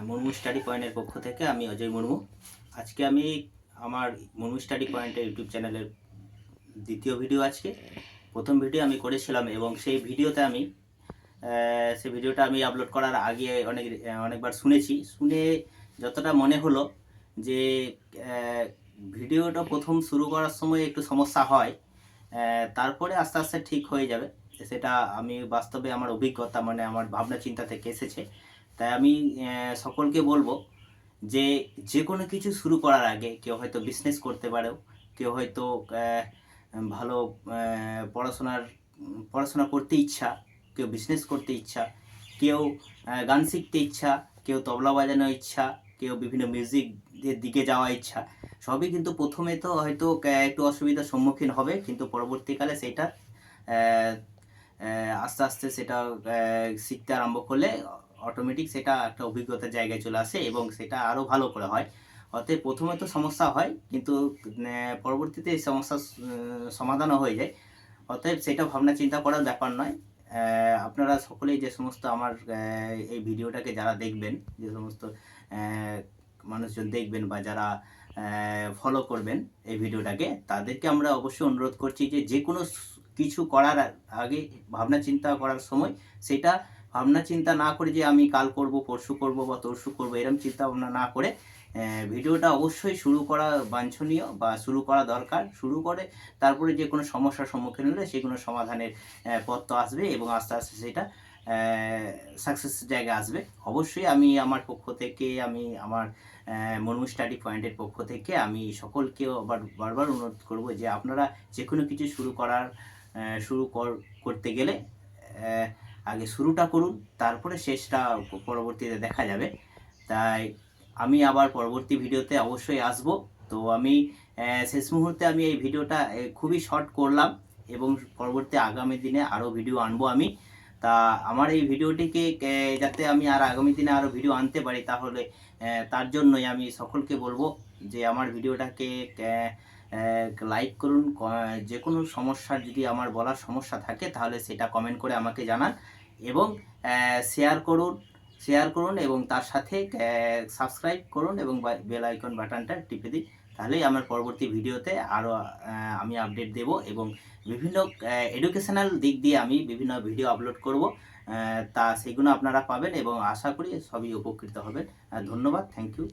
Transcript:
Murmu study পয়েন্টের পক্ষ থেকে আমি অজয় মুর্মু। আজকে আমি আমার মুর্মু স্টাডি পয়েন্টের ইউটিউব চ্যানেলের দ্বিতীয় ভিডিও। আজকে প্রথম ভিডিও আমি করেছিলাম এবং সেই ভিডিওটা আমি আপলোড করার আগে অনেকবার শুনে যতটা মনে হলো যে ভিডিওটা প্রথম শুরু করার সময় একটু সমস্যা হয়, তারপরে আস্তে আস্তে ঠিক হয়ে যাবে। সেটা আমি বাস্তবে আমার অভিজ্ঞতা, মানে আমার ভাবনা চিন্তা থেকে এসেছে। তাই আমি সকলকে বলবো যে যে কোনো কিছু শুরু করার আগে কেউ হয়তো বিজনেস করতে পারো, কেউ হয়তো ভালো পড়াশোনা করতে ইচ্ছা, কেউ বিজনেস করতে ইচ্ছা, কেউ গান শিখতে ইচ্ছা, কেউ তবলা বাজানোর ইচ্ছা, কেউ বিভিন্ন মিউজিকের দিকে যাওয়া ইচ্ছা। সবই কিন্তু প্রথমে তো হয়তো একটু অসুবিধার সম্মুখীন হবে, কিন্তু পরবর্তীকালে সেটা আস্তে আস্তে সেটা শিখতে আরম্ভ করলে অটোমেটিক সেটা একটা অভিজ্ঞতার জায়গায় চলে আসে এবং সেটা আরও ভালো করে হয়। অতএব প্রথমে তো সমস্যা হয়, কিন্তু পরবর্তীতে এই সমস্যার সমাধানও হয়ে যায়। অতএব সেটা ভাবনা চিন্তা করার ব্যাপার নয়। আপনারা সকলেই যে সমস্ত আমার এই ভিডিওটাকে যারা দেখবেন, যে সমস্ত মানুষজন দেখবেন বা যারা ফলো করবেন এই ভিডিওটাকে, তাদেরকে আমরা অবশ্যই অনুরোধ করছি যে যে কোনো কিছু করার আগে ভাবনা চিন্তা করার সময় সেটা ভাবনা চিন্তা না করে যে আমি কাল করব, পরশু করব বা তরশু করব, এরকম চিন্তা ভাবনা না করে ভিডিওটা অবশ্যই শুরু করা বাঞ্ছনীয় বা শুরু করা দরকার। শুরু করে তারপরে যে কোনো সমস্যার সম্মুখীন হলে সেগুলো সমাধানের পথ তো আসবে এবং আস্তে আস্তে সেটা সাকসেস জায়গায় আসবে। অবশ্যই আমি আমার পক্ষ থেকে, আমি আমার মুর্মু স্টাডি পয়েন্টের পক্ষ থেকে আমি সকলকে বারবার অনুরোধ করব যে আপনারা যে কোনো কিছু করতে গেলে আগে শুরুটা করুন, তারপরে শেষটা পরবর্তীতে দেখা যাবে। তাই আমি আবার পরবর্তী ভিডিওতে অবশ্যই আসব। তো আমি শেষ মুহূর্তে আমি এই ভিডিওটা খুবই শর্ট করলাম এবং পরবর্তী আগামী দিনে আরও ভিডিও আনবো আমি। তা আমার এই ভিডিওটিকে যাতে আমি আগামী দিনে আরও ভিডিও আনতে পারি, তাহলে তার জন্যই আমি সকলকে বলবো যে আমার ভিডিওটাকে লাইক করুন। যে কোনো সমস্যা, যদি আমার বলার সমস্যা থাকে তাহলে সেটা কমেন্ট করে আমাকে জানান এবং শেয়ার করুন এবং তার সাথে সাবস্ক্রাইব করুন এবং বেল আইকন বাটনটা টিপে দিন। তাহলেই আমার পরবর্তী ভিডিওতে আরও আমি আপডেট দেব এবং বিভিন্ন এডুকেশনাল দিক দিয়ে আমি বিভিন্ন ভিডিও আপলোড করব। তা সেগুলো আপনারা পাবেন এবং আশা করি সবই উপকৃত হবেন। ধন্যবাদ, থ্যাংক ইউ।